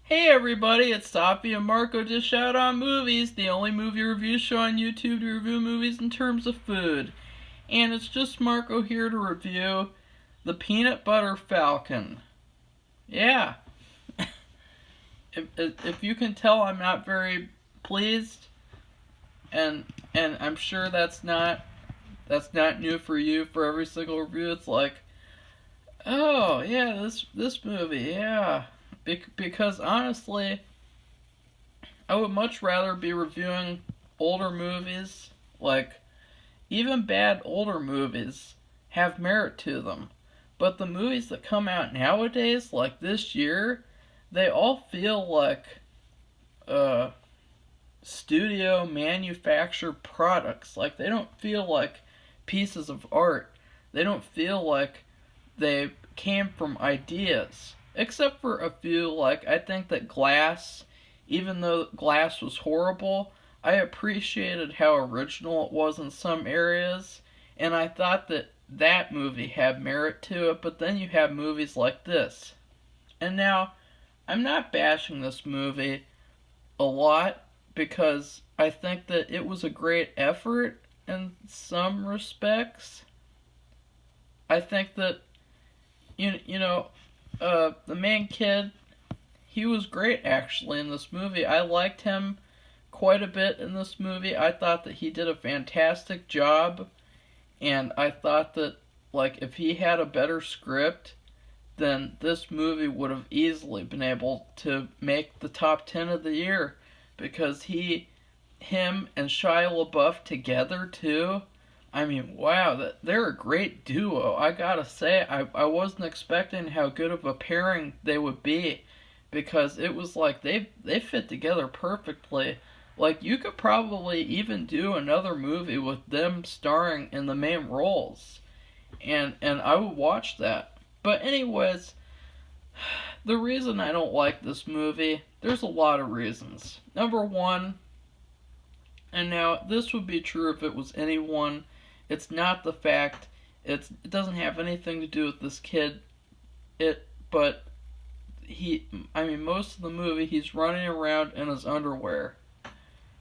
Hey everybody, it's Safi and Marco Dish Out on Movies, the only movie review show on YouTube to review movies in terms of food. And it's just Marco here to review the Peanut Butter Falcon. Yeah, if you can tell, I'm not very pleased, and I'm sure that's not new for you. For every single review, it's like, oh yeah, this movie, yeah, because honestly, I would much rather be reviewing older movies. Like, even bad older movies have merit to them. But the movies that come out nowadays, like this year, they all feel like uh, studio manufactured products. Like, they don't feel like pieces of art. They don't feel like they came from ideas. Except for a few, like, I think that Glass, even though Glass was horrible, I appreciated how original it was in some areas, and I thought that that movie had merit to it, but then you have movies like this. And now, I'm not bashing this movie a lot because I think that it was a great effort in some respects. I think that the main kid, he was great actually in this movie. I liked him quite a bit in this movie. I thought that he did a fantastic job, and I thought that, like, if he had a better script, then this movie would have easily been able to make the top 10 of the year, because him and Shia Labeouf together too. I mean, wow, they're a great duo. I gotta say, I wasn't expecting how good of a pairing they would be, because it was like they fit together perfectly. Like, you could probably even do another movie with them starring in the main roles, and I would watch that. But anyways, the reason I don't like this movie, there's a lot of reasons. Number one, and now this would be true if it was anyone, it's not the fact. It doesn't have anything to do with this kid. But I mean, most of the movie he's running around in his underwear,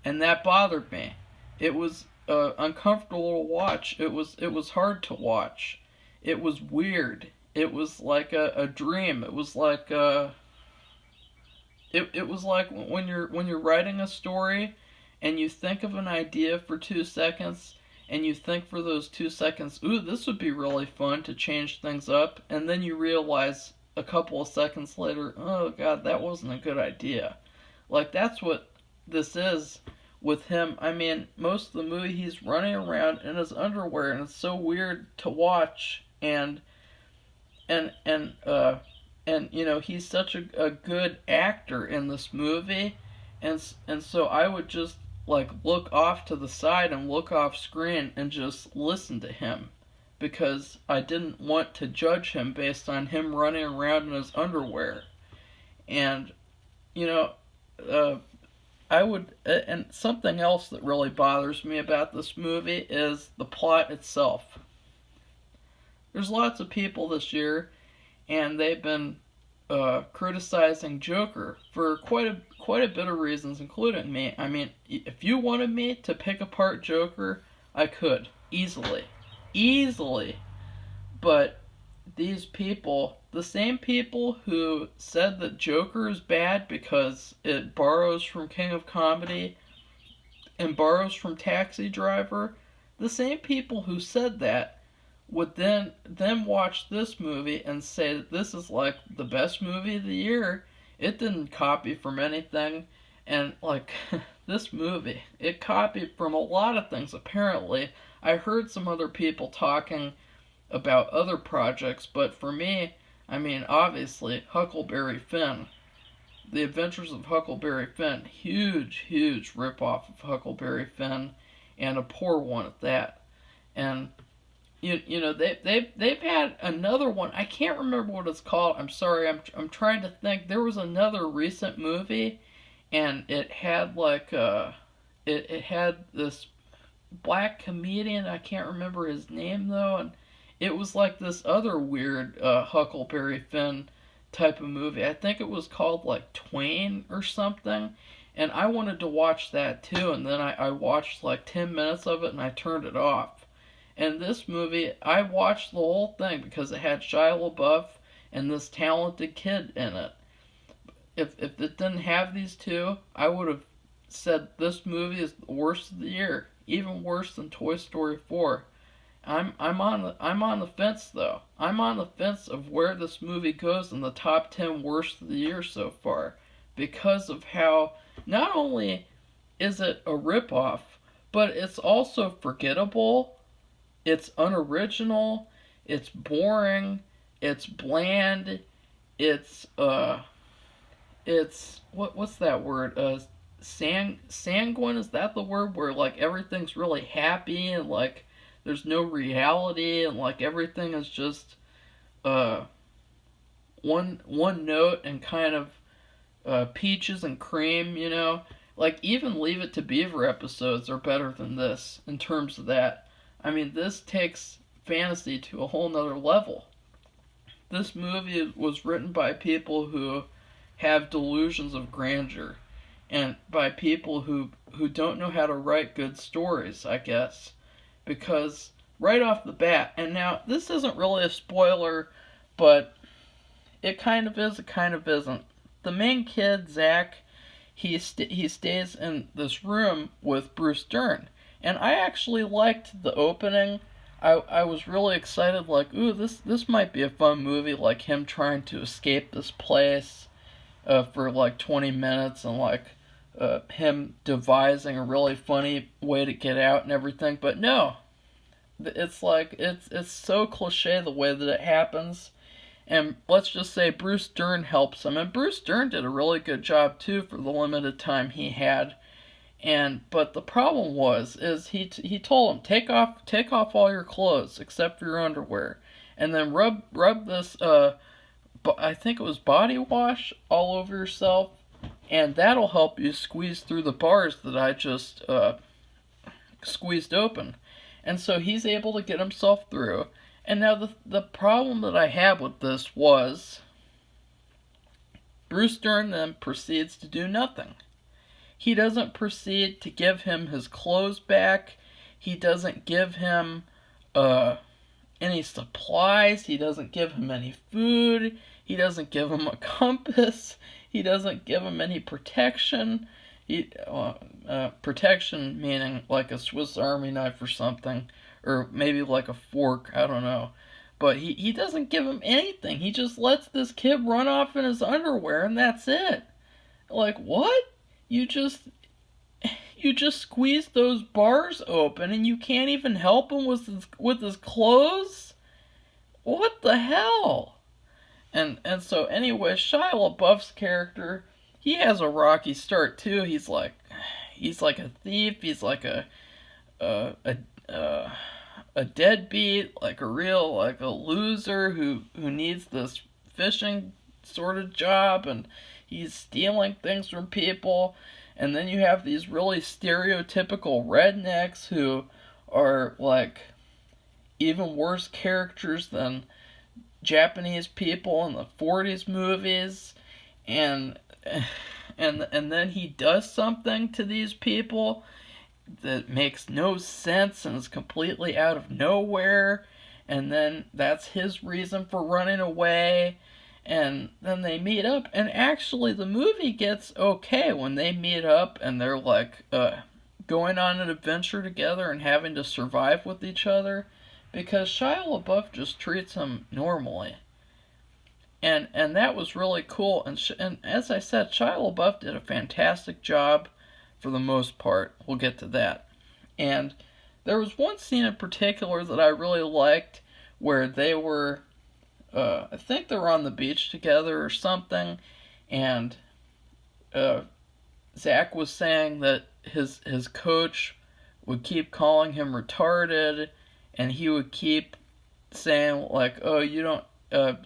and that bothered me. It was uncomfortable to watch. It was hard to watch. It was weird. It was like a dream. It was like when you're writing a story, and you think of an idea for 2 seconds, and you think for those 2 seconds, ooh, this would be really fun to change things up, and then you realize a couple of seconds later, oh god, that wasn't a good idea. Like, that's what this is with him. I mean, most of the movie he's running around in his underwear, and it's so weird to watch, and and uh and he's such a good actor in this movie, and so I would just, like, look off to the side and look off screen and just listen to him, because I didn't want to judge him based on him running around in his underwear. And you know uh, and something else that really bothers me about this movie is the plot itself. There's lots of people this year, and they've been criticizing Joker for quite a bit of reasons, including me. I mean, if you wanted me to pick apart Joker, I could easily. But these people, the same people who said that Joker is bad because it borrows from King of Comedy and borrows from Taxi Driver, the same people who said that would then watch this movie and say that this is like the best movie of the year. It didn't copy from anything, and, like, this movie, it copied from a lot of things apparently. I heard some other people talking about other projects, but for me, I mean, obviously, Huckleberry Finn. The Adventures of Huckleberry Finn. Huge ripoff of Huckleberry Finn, and a poor one at that. And they've had another one. I can't remember what it's called. I'm sorry. I'm trying to think. There was another recent movie, and it had like it had this black comedian. I can't remember his name though, and it was like this other weird Huckleberry Finn type of movie. I think it was called like Twain or something. And I wanted to watch that too, and then I watched like 10 minutes of it and I turned it off. And this movie, I watched the whole thing because it had Shia LaBeouf and this talented kid in it. If it didn't have these two, I would have said this movie is the worst of the year, even worse than Toy Story 4. I'm on the fence though. I'm on the fence of where this movie goes in the top 10 worst of the year so far, because of how not only is it a ripoff, but it's also forgettable. It's unoriginal. It's boring. It's bland. It's what's that word? Sanguine, is that the word where like everything's really happy and like there's no reality and like everything is just uh one note and kind of peaches and cream, you know? Like even Leave It to Beaver episodes are better than this in terms of that. I mean, this takes fantasy to a whole nother level. This movie was written by people who have delusions of grandeur and by people who don't know how to write good stories, I guess. Because right off the bat, and now this isn't really a spoiler, but it kind of is, it kind of isn't. The main kid, Zach, he stays in this room with Bruce Dern. And I actually liked the opening. I was really excited, like, ooh, this might be a fun movie, like him trying to escape this place for like 20 minutes and like him devising a really funny way to get out and everything. But no, it's like it's so cliche the way that it happens. And let's just say Bruce Dern helps him, and Bruce Dern did a really good job too for the limited time he had. But the problem is he told him take off all your clothes except for your underwear, and then rub this I think it was body wash all over yourself, and that'll help you squeeze through the bars that I just squeezed open. And so he's able to get himself through. And now the problem that I had with this was Bruce Dern then proceeds to do nothing. He doesn't proceed to give him his clothes back. He doesn't give him any supplies. He doesn't give him any food. He doesn't give him a compass. He doesn't give him any protection. Protection meaning like a Swiss Army knife or something. Or maybe like a fork, I don't know. But he doesn't give him anything. He just lets this kid run off in his underwear and that's it. Like, what? You just squeeze those bars open and you can't even help him with his clothes? What the hell? And so anyway, Shia LaBeouf's character, he has a rocky start too. He's like a thief. He's like a deadbeat, like a loser who needs this fishing sort of job, and he's stealing things from people. And then you have these really stereotypical rednecks who are like even worse characters than Japanese people in the 40s movies, and then he does something to these people that makes no sense and is completely out of nowhere, and then that's his reason for running away, and then they meet up, and actually the movie gets okay when they meet up and they're like going on an adventure together and having to survive with each other, because Shia LaBeouf just treats him normally. And that was really cool, and as I said, Shia LaBeouf did a fantastic job for the most part. We'll get to that. And there was one scene in particular that I really liked where they were, I think they were on the beach together or something, and Zach was saying that his coach would keep calling him retarded, and he would keep saying like, "Oh, you don't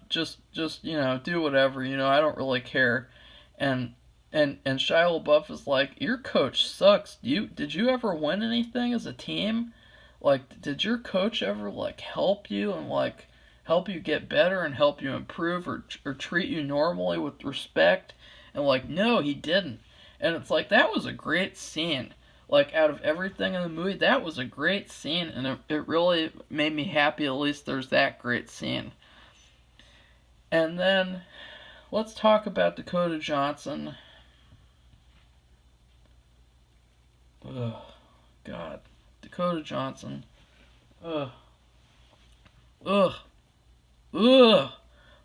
just do whatever, I don't really care." And Shia LaBeouf is like, "Your coach sucks. Did you ever win anything as a team? Like, did your coach ever like help you and like help you get better and help you improve or treat you normally with respect. And like, no, he didn't. And it's like, that was a great scene. Like, out of everything in the movie, that was a great scene, and it really made me happy. At least there's that great scene. And then let's talk about Dakota Johnson. Ugh, God, Dakota Johnson. Ugh, ugh, ugh,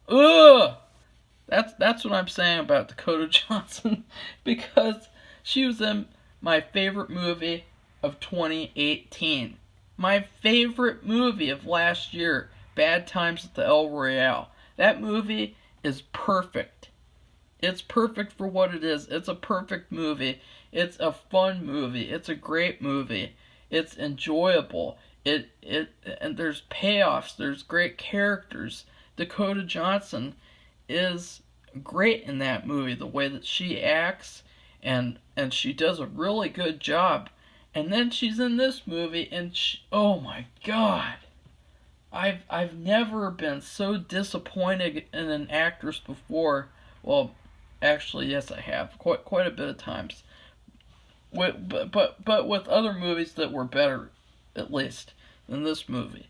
ugh. That's what I'm saying about Dakota Johnson, because she was in my favorite movie of 2018. My favorite movie of last year, Bad Times at the El Royale. That movie is perfect. It's perfect for what it is. It's a perfect movie. It's a fun movie. It's a great movie. It's enjoyable. And there's payoffs. There's great characters. Dakota Johnson is great in that movie. The way that she acts, and she does a really good job. And then she's in this movie, and oh my God, I've never been so disappointed in an actress before. Well, actually, yes, I have quite a bit of times. But with other movies that were better, at least, than this movie.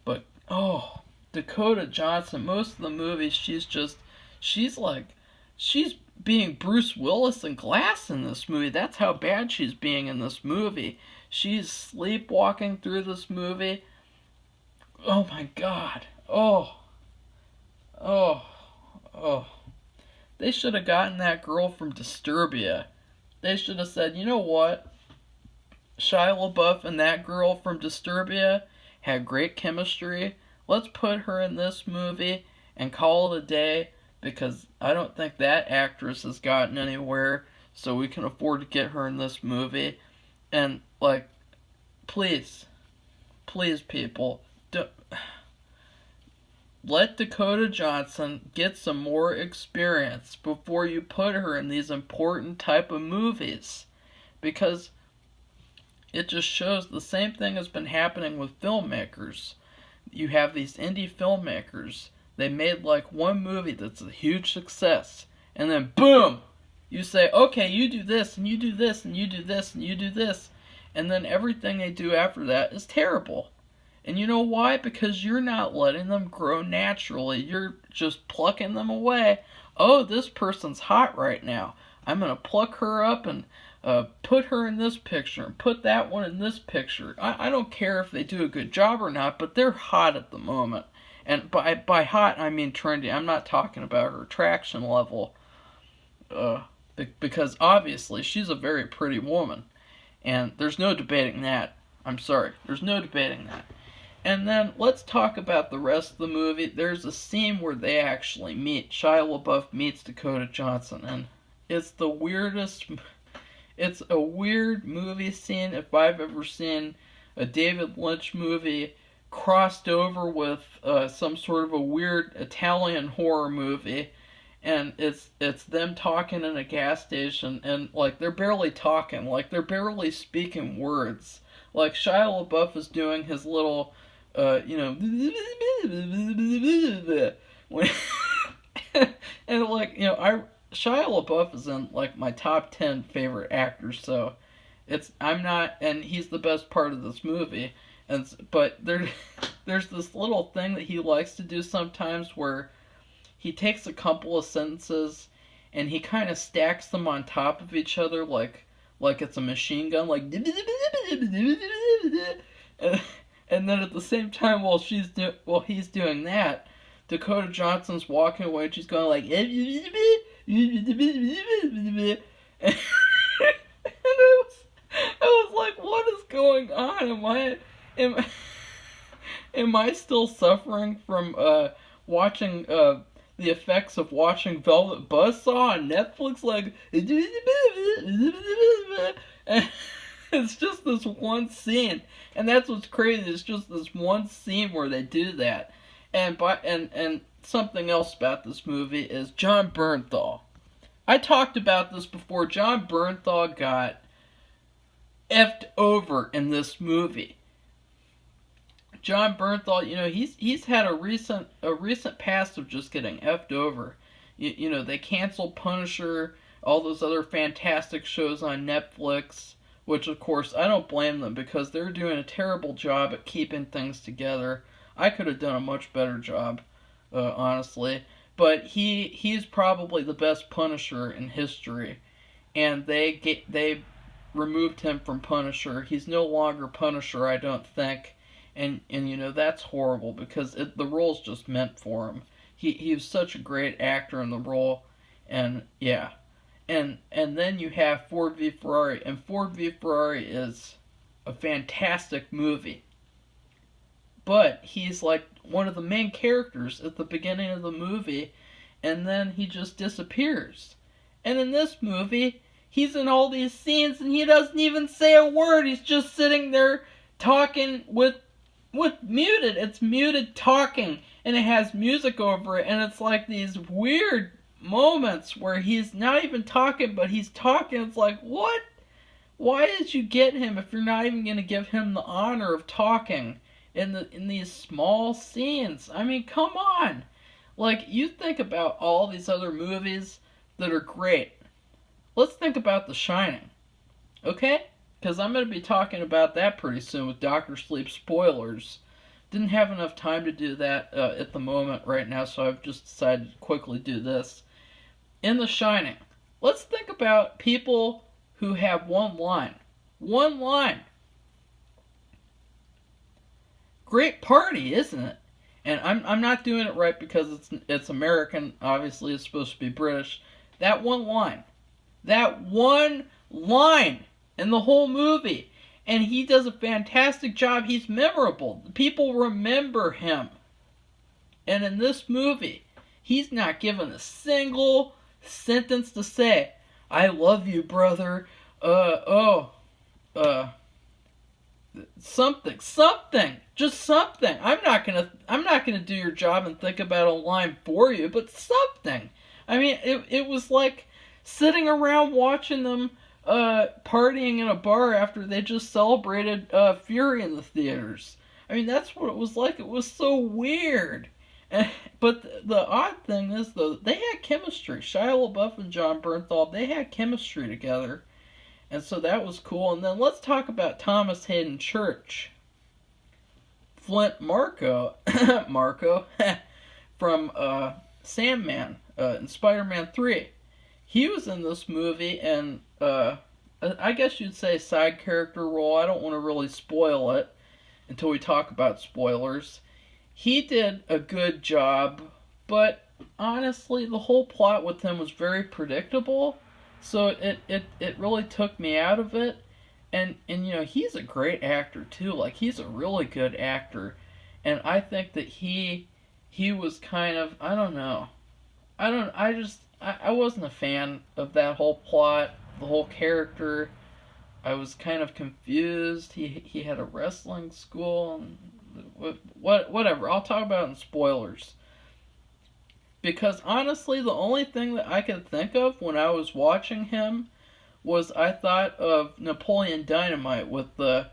But oh, Dakota Johnson, most of the movies she's being Bruce Willis in Glass in this movie. That's how bad she's being in this movie. She's sleepwalking through this movie. Oh my God. Oh. They should have gotten that girl from Disturbia. They should have said, you know what? Shia LaBeouf and that girl from Disturbia had great chemistry. Let's put her in this movie and call it a day, because I don't think that actress has gotten anywhere, so we can afford to get her in this movie. And, like, please people, let Dakota Johnson get some more experience before you put her in these important type of movies, because it just shows the same thing has been happening with filmmakers. You have these indie filmmakers. They made like one movie that's a huge success, and then boom, you say, okay, you do this, and you do this, and you do this, and you do this, and then everything they do after that is terrible. And you know why? Because you're not letting them grow naturally. You're just plucking them away. Oh, this person's hot right now. I'm going to pluck her up and put her in this picture and put that one in this picture. I don't care if they do a good job or not, but they're hot at the moment. And by hot, I mean trendy. I'm not talking about her attraction level. Because obviously she's a very pretty woman. And there's no debating that. I'm sorry. There's no debating that. And then let's talk about the rest of the movie. There's a scene where they actually meet. Shia LaBeouf meets Dakota Johnson. And it's the weirdest... It's a weird movie scene if I've ever seen a David Lynch movie crossed over with some sort of a weird Italian horror movie. And it's them talking in a gas station, and like they're barely talking, like they're barely speaking words. Like Shia LaBeouf is doing his little, when, and like Shia LaBeouf is in like my top 10 favorite actors, so I'm not, and he's the best part of this movie. But there's this little thing that he likes to do sometimes where he takes a couple of sentences and he kind of stacks them on top of each other like it's a machine gun, like, and then at the same time while he's doing that, Dakota Johnson's walking away and she's going like, and I was like, what is going on? Am I still suffering from watching the effects of watching Velvet Buzzsaw on Netflix? Like, it's just this one scene, and that's what's crazy. It's just this one scene where they do that. And something else about this movie is Jon Bernthal. I talked about this before. Jon Bernthal got effed over in this movie. John Bernthal, he's had a recent past of just getting effed over. They canceled Punisher, all those other fantastic shows on Netflix, which of course I don't blame them because they're doing a terrible job at keeping things together. I could have done a much better job, honestly. But he's probably the best Punisher in history, and they removed him from Punisher. He's no longer Punisher, I don't think, and that's horrible because the role's just meant for him. He was such a great actor in the role, and yeah, and then you have Ford v Ferrari, and Ford v Ferrari is a fantastic movie, but he's like one of the main characters at the beginning of the movie, and then he just disappears. And in this movie, he's in all these scenes and he doesn't even say a word. He's just sitting there talking with muted. It's muted talking, and it has music over it, and it's like these weird moments where he's not even talking, but he's talking. It's like, what? Why did you get him if you're not even going to give him the honor of talking in these small scenes? I mean, come on. Like, you think about all these other movies that are great. Let's think about The Shining, okay? Because I'm going to be talking about that pretty soon with Dr. Sleep spoilers. Didn't have enough time to do that at the moment right now, so I've just decided to quickly do this. In The Shining, let's think about people who have one line. One line. Great party, isn't it? And I'm not doing it right because it's American. Obviously, it's supposed to be British. That one line. That one line in the whole movie. And he does a fantastic job. He's memorable. People remember him. And in this movie, he's not given a single sentence to say. I love you, brother. Something. Just something. I'm not gonna do your job and think about a line for you, but something. I mean, it was like sitting around watching them partying in a bar after they just celebrated Fury in the theaters. I mean, that's what it was like. It was so weird. But the odd thing is, though, they had chemistry. Shia LaBeouf and John Bernthal, they had chemistry together. And so that was cool. And then let's talk about Thomas Hayden Church. Flint Marko, from Sandman in Spider-Man 3. He was in this movie, and I guess you'd say side character role. I don't want to really spoil it until we talk about spoilers. He did a good job, but honestly, the whole plot with him was very predictable, so it really took me out of it. And he's a great actor too. Like, he's a really good actor, and I think that he was kind of, I don't know. I wasn't a fan of that whole plot, the whole character. I was kind of confused. He had a wrestling school, and whatever. I'll talk about it in spoilers. Because honestly, the only thing that I could think of when I was watching him was I thought of Napoleon Dynamite with the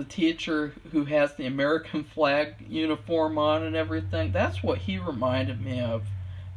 teacher who has the American flag uniform on and everything. That's what he reminded me of.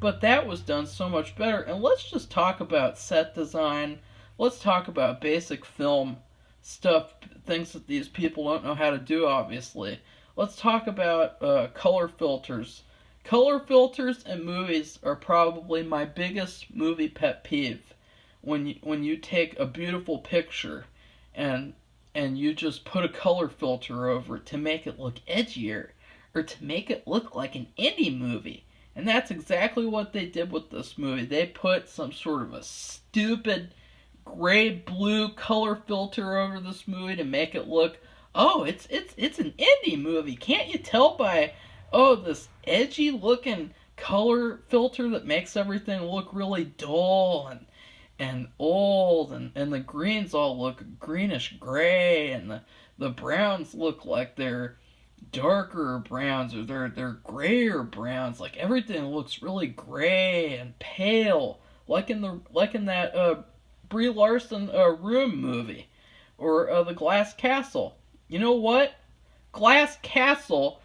But that was done so much better. And let's just talk about set design. Let's talk about basic film stuff, things that these people don't know how to do, obviously. Let's talk about color filters. Color filters in movies are probably my biggest movie pet peeve. When you take a beautiful picture and you just put a color filter over it to make it look edgier or to make it look like an indie movie. And that's exactly what they did with this movie. They put some sort of a stupid gray-blue color filter over this movie to make it look, oh, it's an indie movie. Can't you tell by, this edgy-looking color filter that makes everything look really dull and old, and the greens all look greenish-gray, and the browns look like they're darker browns, or they're grayer browns. Like, everything looks really gray and pale, like in that Brie Larson Room movie, or The Glass Castle. You know what? Glass Castle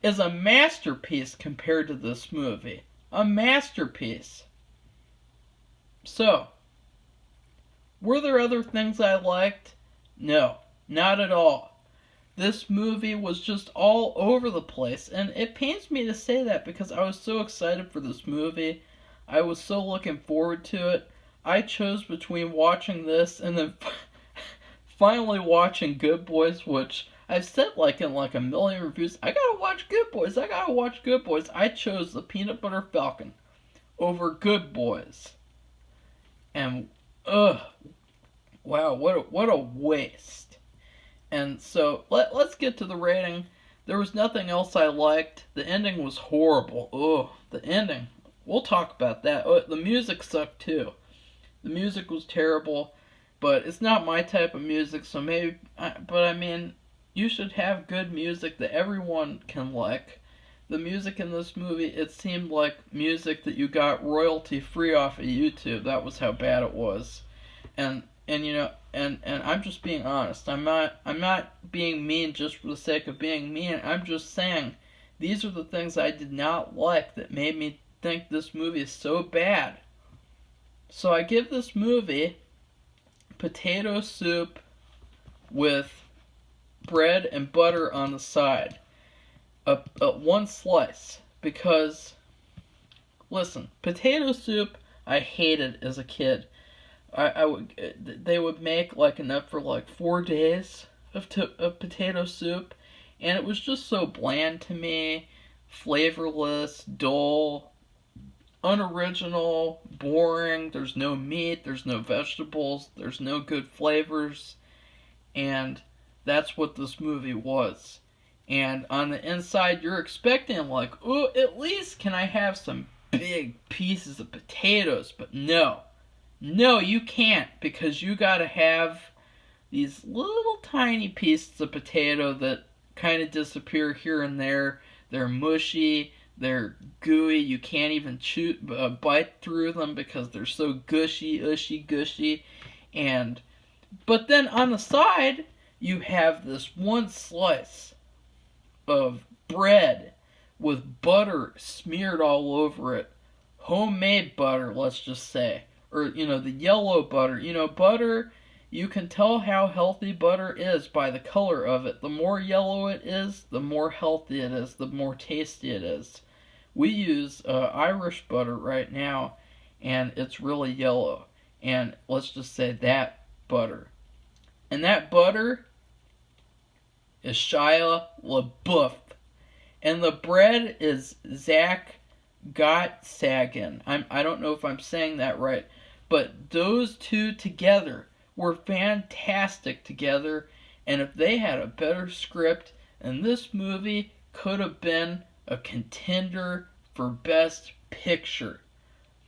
is a masterpiece compared to this movie. A masterpiece. So, were there other things I liked? No, not at all. This movie was just all over the place, and it pains me to say that because I was so excited for this movie. I was so looking forward to it. I chose between watching this and then finally watching Good Boys, which I've said in a million reviews, I gotta watch Good Boys, I gotta watch Good Boys. I chose the Peanut Butter Falcon over Good Boys. And, wow, what a waste. And so, let's get to the rating. There was nothing else I liked. The ending was horrible. The ending. We'll talk about that. The music sucked too. The music was terrible, but it's not my type of music, so maybe... But I mean, you should have good music that everyone can like. The music in this movie, it seemed like music that you got royalty free off of YouTube. That was how bad it was. And I'm just being honest. I'm not being mean just for the sake of being mean. I'm just saying these are the things I did not like that made me think this movie is so bad. So I give this movie potato soup with bread and butter on the side. One slice, because, listen, potato soup I hated as a kid. They would make enough for 4 days of potato soup, and it was just so bland to me, flavorless, dull, unoriginal, boring. There's no meat, there's no vegetables, there's no good flavors, and that's what this movie was. And on the inside, you're expecting ooh, at least can I have some big pieces of potatoes? But no, you can't, because you gotta have these little tiny pieces of potato that kind of disappear here and there. They're mushy, they're gooey, you can't even bite through them because they're so gushy, gushy. But then on the side, you have this one slice of bread with butter smeared all over it. Homemade butter, let's just say. Or, the yellow butter. Butter, you can tell how healthy butter is by the color of it. The more yellow it is, the more healthy it is, the more tasty it is. We use Irish butter right now, and it's really yellow. And let's just say that butter. And that butter is Shia Labeouf. And the bread is Zach Gottsagen. I don't know if I'm saying that right. But those two together were fantastic together. And if they had a better script, and this movie could have been a contender for Best Picture.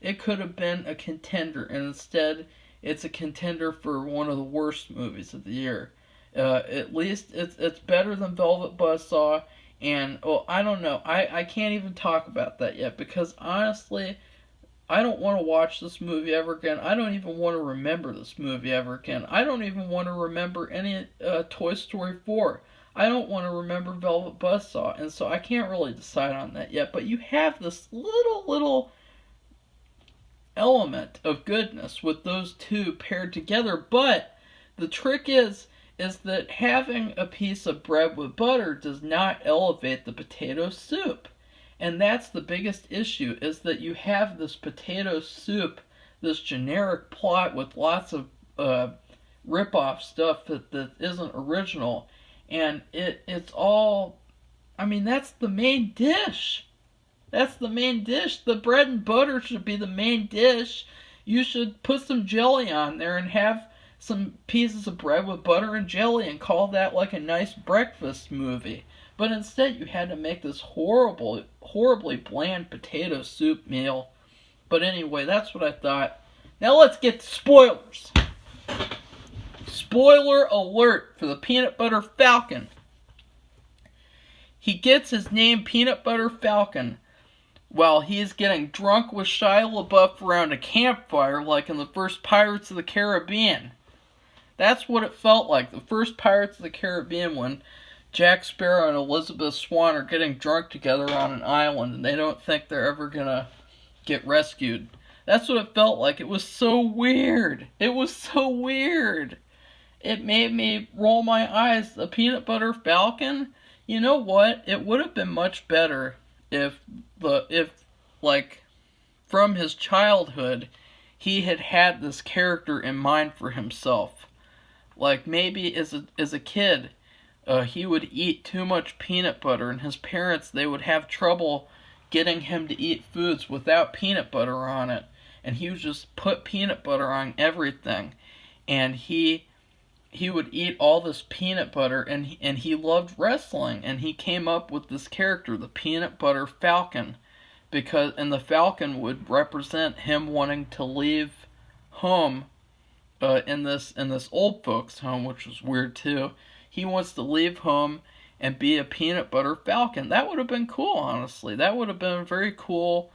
It could have been a contender, and instead it's a contender for one of the worst movies of the year. At least it's better than Velvet Buzzsaw, and I don't know. I can't even talk about that yet, because honestly, I don't want to watch this movie ever again. I don't even want to remember this movie ever again. I don't even want to remember any Toy Story 4. I don't want to remember Velvet Buzzsaw, and so I can't really decide on that yet. But you have this little element of goodness with those two paired together. But the trick is that having a piece of bread with butter does not elevate the potato soup. And that's the biggest issue, is that you have this potato soup, this generic plot with lots of rip-off stuff that isn't original. And it's all... that's the main dish. That's the main dish. The bread and butter should be the main dish. You should put some jelly on there and have some pieces of bread with butter and jelly and call that a nice breakfast movie. But instead you had to make this horribly bland potato soup meal. But anyway, that's what I thought. Now let's get to spoilers. Spoiler alert for the Peanut Butter Falcon. He gets his name Peanut Butter Falcon while he's getting drunk with Shia LaBeouf around a campfire like in the first Pirates of the Caribbean. That's what it felt like, the first Pirates of the Caribbean, when Jack Sparrow and Elizabeth Swann are getting drunk together on an island, and they don't think they're ever gonna get rescued. That's what it felt like. It was so weird. It was so weird. It made me roll my eyes. The Peanut Butter Falcon, you know what? It would have been much better if like from his childhood he had this character in mind for himself. Like maybe as a kid, he would eat too much peanut butter, and his parents, they would have trouble getting him to eat foods without peanut butter on it, and he would just put peanut butter on everything, and he would eat all this peanut butter, and he loved wrestling, and he came up with this character, the Peanut Butter Falcon, and the Falcon would represent him wanting to leave home, in this old folks' home, which was weird too. He wants to leave home and be a peanut butter falcon. That would have been cool, honestly. That would have been a very cool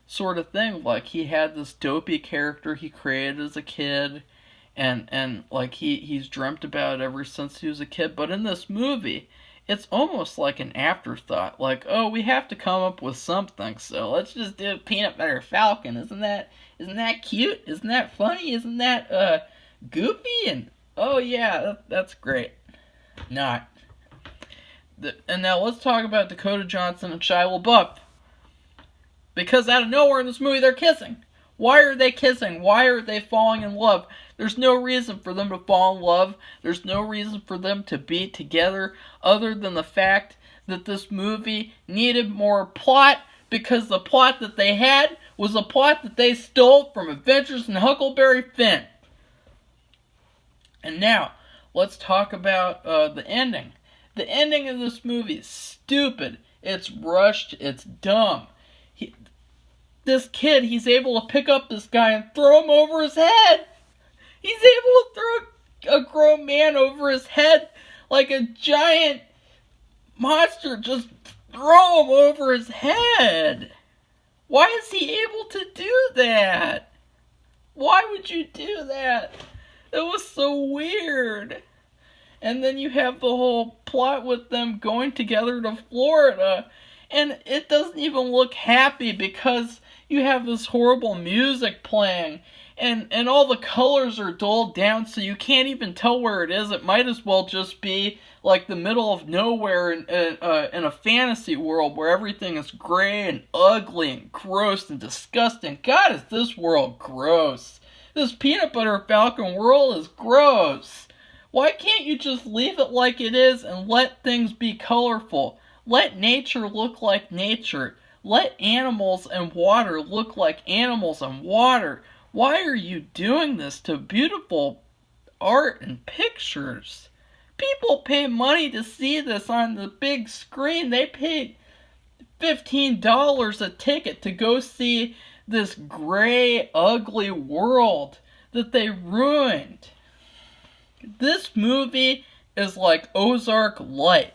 sort of thing. Like, he had this dopey character he created as a kid, and like he's dreamt about it ever since he was a kid. But in this movie, it's almost like an afterthought. Like, oh, we have to come up with something, so let's just do Peanut Butter Falcon. Isn't that cute? Isn't that funny? Isn't that goofy? And oh yeah, that's great. Not. And now let's talk about Dakota Johnson and Shia LaBeouf. Because out of nowhere in this movie, they're kissing. Why are they kissing? Why are they falling in love? There's no reason for them to fall in love. There's no reason for them to be together other than the fact that this movie needed more plot, because the plot that they had was a plot that they stole from Adventures in Huckleberry Finn. And now, let's talk about the ending. The ending of this movie is stupid. It's rushed. It's dumb. This kid, he's able to pick up this guy and throw him over his head. He's able to throw a grown man over his head like a giant monster. Just throw him over his head. Why is he able to do that? Why would you do that? It was so weird. And then you have the whole plot with them going together to Florida, and it doesn't even look happy because you have this horrible music playing, and all the colors are dulled down so you can't even tell where it is. It might as well just be like the middle of nowhere in a fantasy world where everything is gray and ugly and gross and disgusting. God, is this world gross. This Peanut Butter Falcon world is gross. Why can't you just leave it like it is and let things be colorful? Let nature look like nature. Let animals and water look like animals and water. Why are you doing this to beautiful art and pictures? People pay money to see this on the big screen. They paid $15 a ticket to go see this gray, ugly world that they ruined. This movie is like Ozark Light.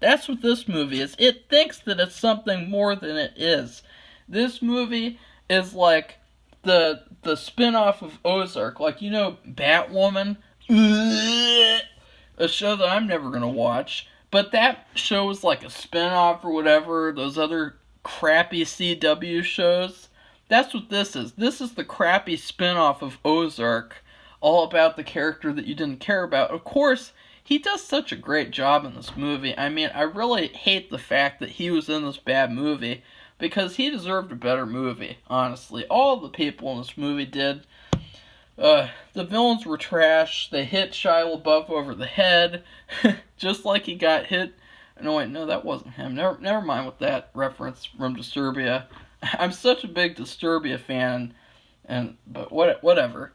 That's what this movie is. It thinks that it's something more than it is. This movie is like the spin-off of Ozark. Like, you know, Batwoman? A show that I'm never going to watch. But that show is like a spin-off or whatever. Those other crappy CW shows. That's what this is. This is the crappy spin-off of Ozark. All about the character that you didn't care about. Of course, he does such a great job in this movie. I mean, I really hate the fact that he was in this bad movie, because he deserved a better movie, honestly. All the people in this movie did. The villains were trash. They hit Shia LaBeouf over the head, just like he got hit. No, wait, no, that wasn't him. Never mind with that reference from Disturbia. I'm such a big Disturbia fan, but whatever.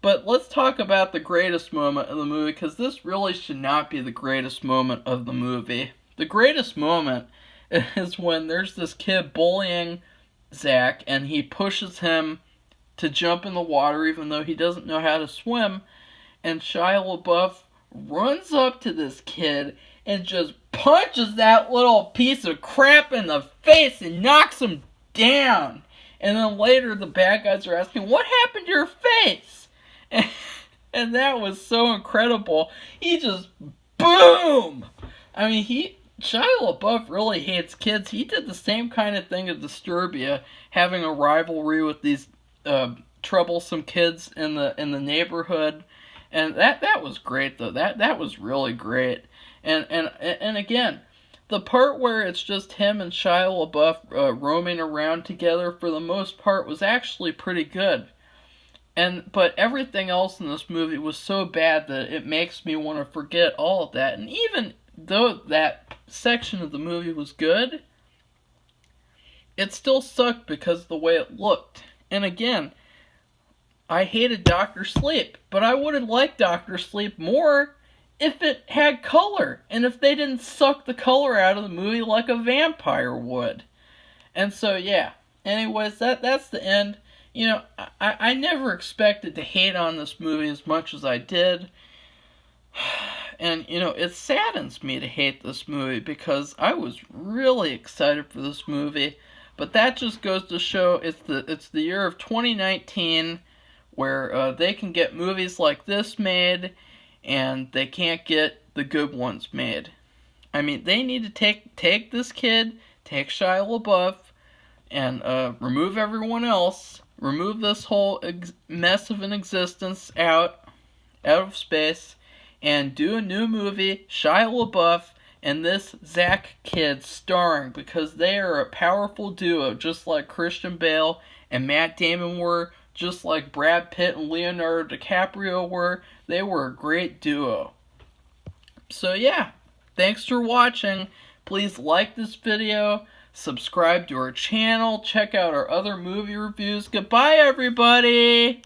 But let's talk about the greatest moment of the movie, because this really should not be the greatest moment of the movie. The greatest moment is when there's this kid bullying Zach, and he pushes him to jump in the water even though he doesn't know how to swim, and Shia LaBeouf runs up to this kid and just punches that little piece of crap in the face and knocks him down. And then later the bad guys are asking, what happened to your face? And that was so incredible. He just, boom! I mean, Shia LaBeouf really hates kids. He did the same kind of thing at Disturbia, having a rivalry with these troublesome kids in the neighborhood, and that was great though. That was really great. And again, the part where it's just him and Shia LaBeouf roaming around together for the most part was actually pretty good. But everything else in this movie was so bad that it makes me want to forget all of that. And even though that section of the movie was good, it still sucked because of the way it looked. And again, I hated Doctor Sleep, but I would have liked Doctor Sleep more if it had color and if they didn't suck the color out of the movie like a vampire would. And so yeah. Anyways, that's the end. You know, I never expected to hate on this movie as much as I did. And, you know, it saddens me to hate this movie because I was really excited for this movie. But that just goes to show it's the year of 2019 where they can get movies like this made and they can't get the good ones made. I mean, they need to take this kid, take Shia LaBeouf, and remove everyone else. Remove this whole mess of an existence out of space, and do a new movie, Shia LaBeouf and this Zach kid starring, because they are a powerful duo, just like Christian Bale and Matt Damon were, just like Brad Pitt and Leonardo DiCaprio were. They were a great duo. So yeah, thanks for watching. Please like this video. Subscribe to our channel, check out our other movie reviews. Goodbye, everybody!